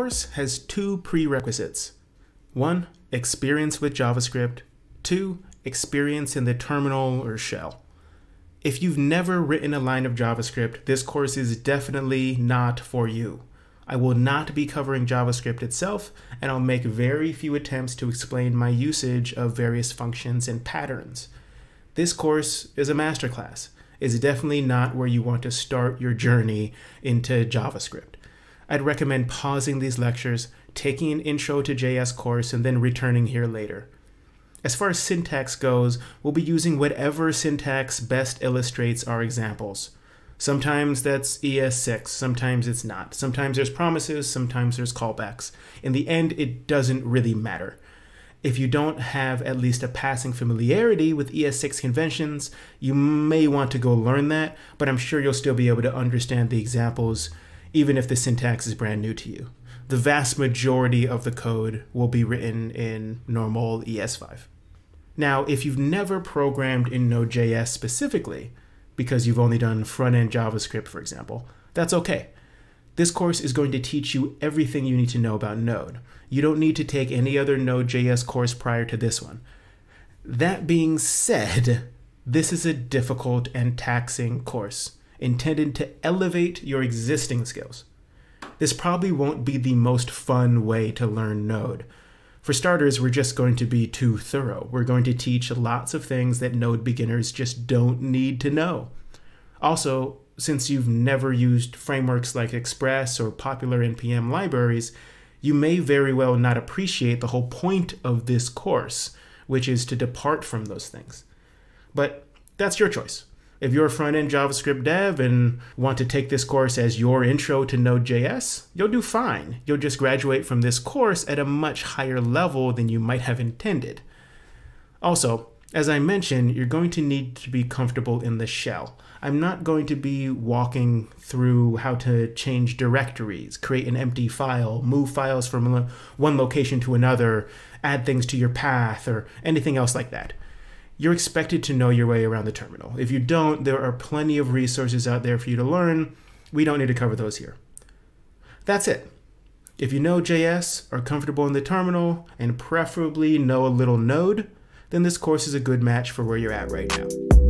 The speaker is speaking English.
course has two prerequisites. 1, experience with JavaScript. 2, experience in the terminal or shell. If you've never written a line of JavaScript, this course is definitely not for you. I will not be covering JavaScript itself, and I'll make very few attempts to explain my usage of various functions and patterns. This course is a masterclass. It's definitely not where you want to start your journey into JavaScript. I'd recommend pausing these lectures, taking an Intro to JS course, and then returning here later. As far as syntax goes, we'll be using whatever syntax best illustrates our examples. Sometimes that's ES6, sometimes it's not. Sometimes there's promises, sometimes there's callbacks. In the end, it doesn't really matter. If you don't have at least a passing familiarity with ES6 conventions, you may want to go learn that, but I'm sure you'll still be able to understand the examples, even if the syntax is brand new to you. The vast majority of the code will be written in normal ES5. Now, if you've never programmed in Node.js specifically, because you've only done front-end JavaScript, for example, that's okay. This course is going to teach you everything you need to know about Node. You don't need to take any other Node.js course prior to this one. That being said, this is a difficult and taxing course intended to elevate your existing skills. This probably won't be the most fun way to learn Node. For starters, we're just going to be too thorough. We're going to teach lots of things that Node beginners just don't need to know. Also, since you've never used frameworks like Express or popular NPM libraries, you may very well not appreciate the whole point of this course, which is to depart from those things. But that's your choice. If you're a front-end JavaScript dev and want to take this course as your intro to Node.js, you'll do fine. You'll just graduate from this course at a much higher level than you might have intended. Also, as I mentioned, you're going to need to be comfortable in the shell. I'm not going to be walking through how to change directories, create an empty file, move files from one location to another, add things to your path, or anything else like that. You're expected to know your way around the terminal. If you don't, there are plenty of resources out there for you to learn. We don't need to cover those here. That's it. If you know JS, are comfortable in the terminal, and preferably know a little Node, then this course is a good match for where you're at right now.